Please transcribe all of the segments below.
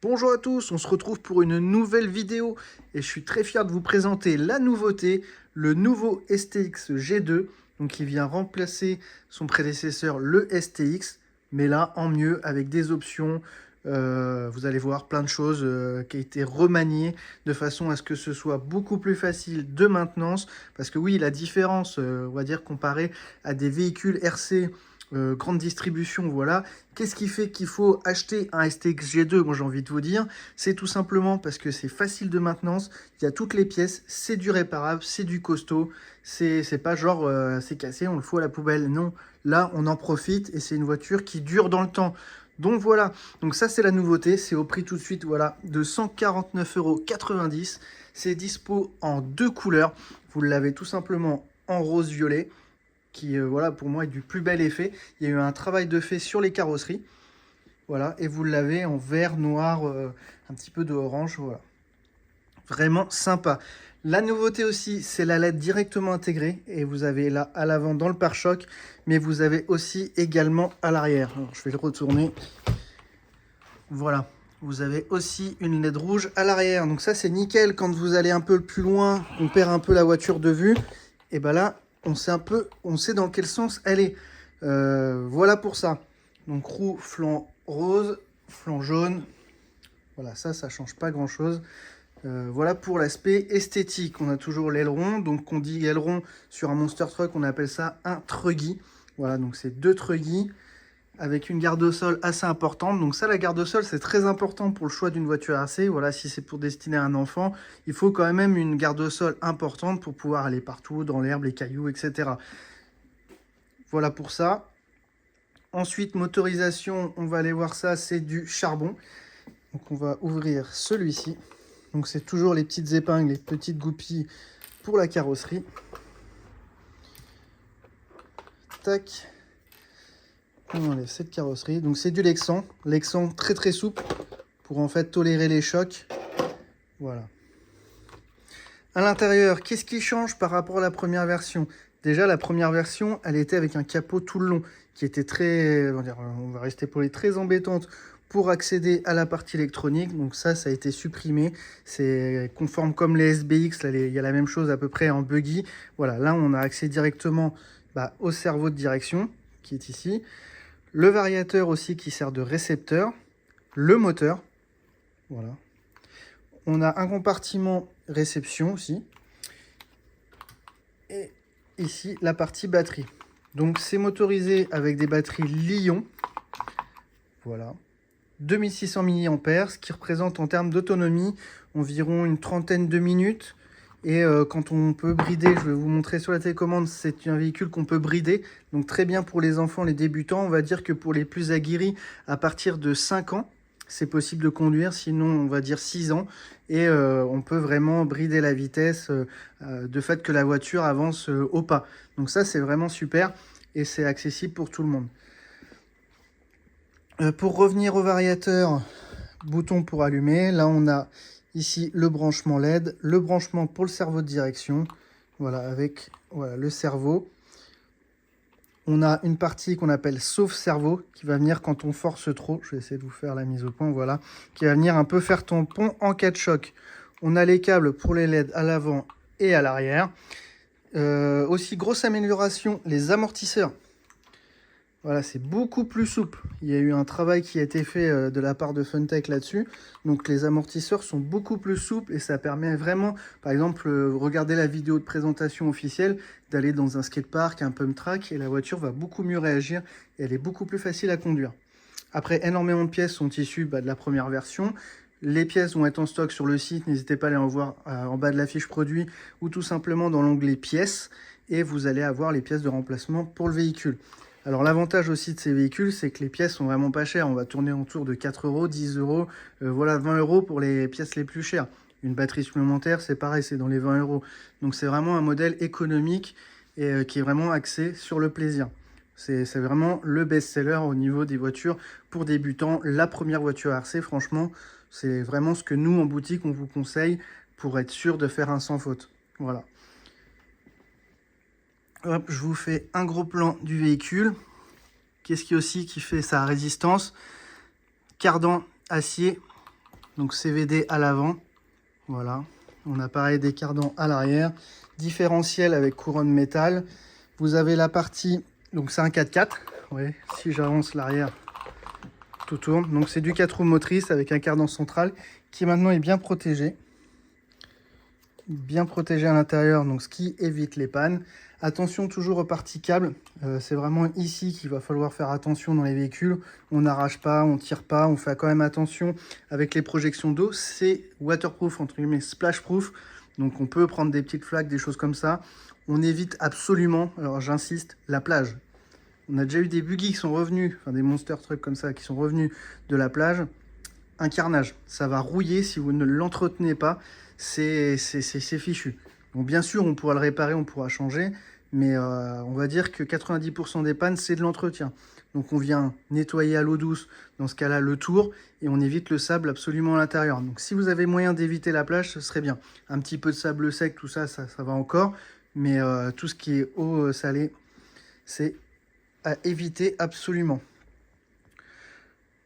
Bonjour à tous, on se retrouve pour une nouvelle vidéo et je suis très fier de vous présenter la nouveauté, le nouveau STX G2, donc qui vient remplacer son prédécesseur le STX, mais là en mieux avec des options, vous allez voir plein de choses qui ont été remaniées de façon à ce que ce soit beaucoup plus facile de maintenance, parce que oui, la différence, on va dire comparé à des véhicules RC grande distribution, voilà. Qu'est-ce qui fait qu'il faut acheter un STX G2? Moi, j'ai envie de vous dire, c'est tout simplement parce que c'est facile de maintenance, il y a toutes les pièces, c'est du réparable, c'est du costaud, c'est pas genre c'est cassé, on le fout à la poubelle. Non, là, on en profite et c'est une voiture qui dure dans le temps. Donc voilà, donc ça c'est la nouveauté, c'est au prix tout de suite voilà, de 149,90 €. C'est dispo en deux couleurs, vous l'avez tout simplement en rose-violet, qui voilà, pour moi est du plus bel effet. Il y a eu un travail de fait sur les carrosseries, voilà, et vous l'avez en vert, noir, un petit peu de orange, voilà. Vraiment sympa. La nouveauté aussi, c'est la LED directement intégrée, et vous avez là à l'avant dans le pare-choc, mais vous avez aussi également à l'arrière. Alors, je vais le retourner. Voilà. Vous avez aussi une LED rouge à l'arrière. Donc ça, c'est nickel. Quand vous allez un peu plus loin, on perd un peu la voiture de vue. Et ben là, on sait dans quel sens elle est. Voilà pour ça. Donc roue, flanc rose, flanc jaune. Voilà, ça change pas grand-chose. Voilà pour l'aspect esthétique. On a toujours l'aileron. Donc on dit aileron sur un Monster Truck, on appelle ça un truggy. Voilà, donc c'est deux truggy avec une garde au sol assez importante. Donc ça, la garde au sol, c'est très important pour le choix d'une voiture AC. Voilà, si c'est pour destiner un enfant, il faut quand même une garde au sol importante pour pouvoir aller partout, dans l'herbe, les cailloux, etc. Voilà pour ça. Ensuite, motorisation, on va aller voir ça, c'est du charbon. Donc on va ouvrir celui-ci. Donc c'est toujours les petites épingles, les petites goupilles pour la carrosserie. Tac. On enlève cette carrosserie. Donc c'est du Lexan. Lexan très très souple pour en fait tolérer les chocs. Voilà. À l'intérieur, qu'est-ce qui change par rapport à la première version? Déjà, la première version, elle était avec un capot tout le long, qui était très, on va rester poli, très embêtante pour accéder à la partie électronique. Donc ça a été supprimé. C'est conforme comme les SBX, là, il y a la même chose à peu près en buggy. Voilà, là, on a accès directement au cerveau de direction, qui est ici. Le variateur aussi qui sert de récepteur. Le moteur, voilà. On a un compartiment réception aussi. Et ici, la partie batterie. Donc, c'est motorisé avec des batteries Li-ion. Voilà. 2600 mAh, ce qui représente en termes d'autonomie environ une trentaine de minutes. Et quand on peut brider, je vais vous montrer sur la télécommande, c'est un véhicule qu'on peut brider. Donc très bien pour les enfants, les débutants. On va dire que pour les plus aguerris, à partir de 5 ans, c'est possible de conduire. Sinon, on va dire 6 ans. Et on peut vraiment brider la vitesse de fait que la voiture avance au pas. Donc ça, c'est vraiment super. Et c'est accessible pour tout le monde. Pour revenir au variateur, bouton pour allumer. Là, on a ici le branchement LED, le branchement pour le cerveau de direction. Voilà, avec voilà, le cerveau. On a une partie qu'on appelle sauve-cerveau, qui va venir quand on force trop. Je vais essayer de vous faire la mise au point, voilà. Qui va venir un peu faire tampon en cas de choc. On a les câbles pour les LED à l'avant et à l'arrière. Aussi, grosse amélioration, les amortisseurs. Voilà, c'est beaucoup plus souple. Il y a eu un travail qui a été fait de la part de Funtech là-dessus. Donc les amortisseurs sont beaucoup plus souples et ça permet vraiment, par exemple, regardez la vidéo de présentation officielle, d'aller dans un skatepark, un pump track, et la voiture va beaucoup mieux réagir et elle est beaucoup plus facile à conduire. Après, énormément de pièces sont issues de la première version. Les pièces vont être en stock sur le site, n'hésitez pas à aller en voir en bas de la fiche produit ou tout simplement dans l'onglet pièces et vous allez avoir les pièces de remplacement pour le véhicule. Alors l'avantage aussi de ces véhicules, c'est que les pièces sont vraiment pas chères. On va tourner autour de 4 €, 10 €, voilà 20 € pour les pièces les plus chères. Une batterie supplémentaire, c'est pareil, c'est dans les 20 €. Donc c'est vraiment un modèle économique et qui est vraiment axé sur le plaisir. C'est vraiment le best-seller au niveau des voitures pour débutants. La première voiture RC, franchement, c'est vraiment ce que nous, en boutique, on vous conseille pour être sûr de faire un sans faute. Voilà. Hop, je vous fais un gros plan du véhicule. Qu'est-ce qui aussi qui fait sa résistance? Cardan acier Donc CVD à l'avant. Voilà. On a pareil des cardans à l'arrière. Différentiel avec couronne métal. Vous avez la partie, donc c'est un 4x4. Oui, si j'avance l'arrière, tout tourne. Donc c'est du 4 roues motrices avec un cardan central qui maintenant est bien protégé. Bien protégé à l'intérieur, donc ce qui évite les pannes. Attention toujours aux parties câbles. C'est vraiment ici qu'il va falloir faire attention dans les véhicules. On n'arrache pas, on tire pas, on fait quand même attention avec les projections d'eau. C'est waterproof, entre guillemets, splashproof. Donc on peut prendre des petites flaques, des choses comme ça. On évite absolument, alors j'insiste, la plage. On a déjà eu des buggy qui sont revenus, enfin des monster trucks comme ça, qui sont revenus de la plage. Un carnage, ça va rouiller si vous ne l'entretenez pas, c'est fichu. Donc bien sûr, on pourra le réparer, on pourra changer, mais on va dire que 90% des pannes, c'est de l'entretien. Donc on vient nettoyer à l'eau douce, dans ce cas-là, le tour, et on évite le sable absolument à l'intérieur. Donc si vous avez moyen d'éviter la plage, ce serait bien. Un petit peu de sable sec, tout ça, ça va encore, mais tout ce qui est eau salée, c'est à éviter absolument.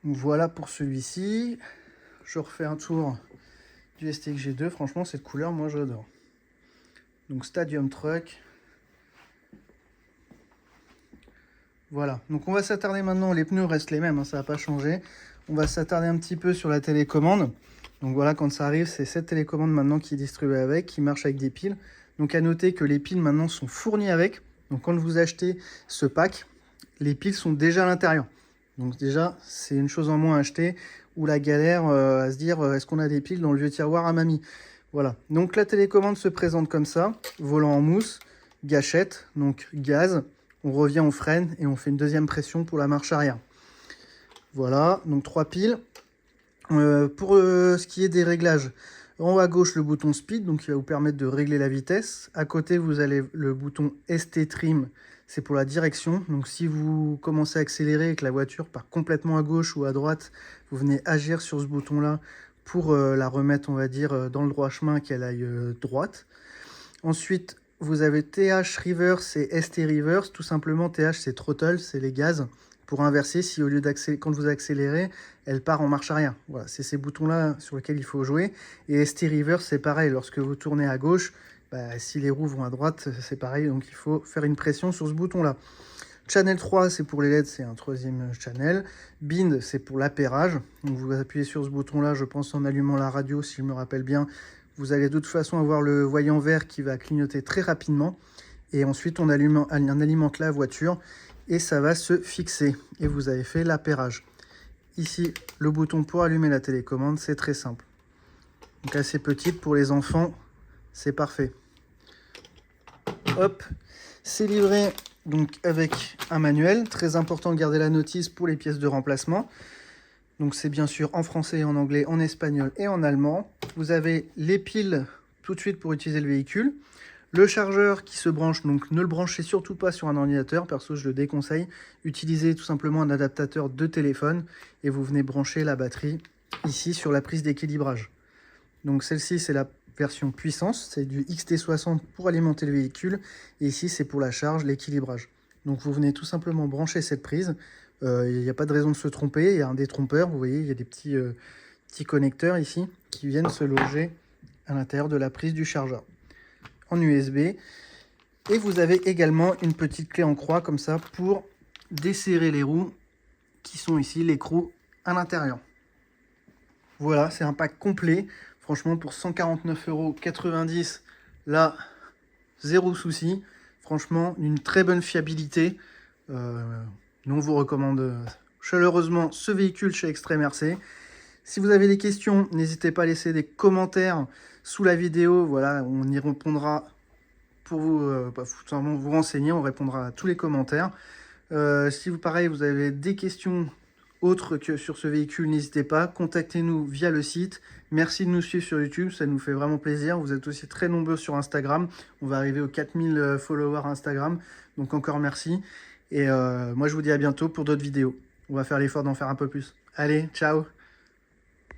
Voilà pour celui-ci. Je refais un tour du STX G2. Franchement, cette couleur, moi, j'adore. Donc, Stadium Truck. Voilà. Donc, on va s'attarder maintenant. Les pneus restent les mêmes, hein, ça n'a pas changé. On va s'attarder un petit peu sur la télécommande. Donc, voilà, quand ça arrive, c'est cette télécommande maintenant qui est distribuée avec, qui marche avec des piles. Donc, à noter que les piles maintenant sont fournies avec. Donc, quand vous achetez ce pack, les piles sont déjà à l'intérieur. Donc déjà, c'est une chose en moins à acheter, ou la galère à se dire est-ce qu'on a des piles dans le vieux tiroir à mamie. Voilà, donc la télécommande se présente comme ça, volant en mousse, gâchette, donc gaz, on revient, on freine et on fait une deuxième pression pour la marche arrière. Voilà, donc 3 piles. Pour ce qui est des réglages, en haut à gauche le bouton speed, donc qui va vous permettre de régler la vitesse. À côté vous avez le bouton ST Trim, c'est pour la direction. Donc si vous commencez à accélérer et que la voiture part complètement à gauche ou à droite, vous venez agir sur ce bouton là pour la remettre, on va dire, dans le droit chemin, qu'elle aille droite. Ensuite vous avez TH Reverse et ST Reverse. Tout simplement TH c'est throttle, c'est les gaz. Pour inverser, si au lieu d'accélérer, quand vous accélérez, elle part en marche arrière. Voilà, c'est ces boutons-là sur lesquels il faut jouer. Et ST Reverse, c'est pareil, lorsque vous tournez à gauche, si les roues vont à droite, c'est pareil, donc il faut faire une pression sur ce bouton-là. Channel 3, c'est pour les LED, c'est un troisième channel. Bind, c'est pour l'appairage. Donc vous appuyez sur ce bouton-là, je pense en allumant la radio, si je me rappelle bien. Vous allez de toute façon avoir le voyant vert qui va clignoter très rapidement. Et ensuite, on alimente la voiture et ça va se fixer. Et vous avez fait l'appairage. Ici, le bouton pour allumer la télécommande, c'est très simple. Donc assez petite pour les enfants, c'est parfait. Hop, c'est livré donc avec un manuel. Très important de garder la notice pour les pièces de remplacement. Donc c'est bien sûr en français, en anglais, en espagnol et en allemand. Vous avez les piles tout de suite pour utiliser le véhicule. Le chargeur qui se branche, donc ne le branchez surtout pas sur un ordinateur, perso je le déconseille. Utilisez tout simplement un adaptateur de téléphone et vous venez brancher la batterie ici sur la prise d'équilibrage. Donc celle-ci c'est la version puissance, c'est du XT60 pour alimenter le véhicule et ici c'est pour la charge, l'équilibrage. Donc vous venez tout simplement brancher cette prise, il n'y a pas de raison de se tromper, il y a un détrompeur, vous voyez il y a des petits connecteurs ici qui viennent se loger à l'intérieur de la prise du chargeur. En USB, et vous avez également une petite clé en croix comme ça pour desserrer les roues qui sont ici, l'écrou à l'intérieur. Voilà, c'est un pack complet, franchement pour 149,90 €, là, zéro souci, franchement une très bonne fiabilité. Nous on vous recommande chaleureusement ce véhicule chez Extreme RC. Si vous avez des questions, n'hésitez pas à laisser des commentaires sous la vidéo. Voilà, on y répondra pour vous renseigner. On répondra à tous les commentaires. Si vous, pareil, vous avez des questions autres que sur ce véhicule, n'hésitez pas. Contactez-nous via le site. Merci de nous suivre sur YouTube, ça nous fait vraiment plaisir. Vous êtes aussi très nombreux sur Instagram. On va arriver aux 4000 followers Instagram. Donc encore merci. Et moi, je vous dis à bientôt pour d'autres vidéos. On va faire l'effort d'en faire un peu plus. Allez, ciao!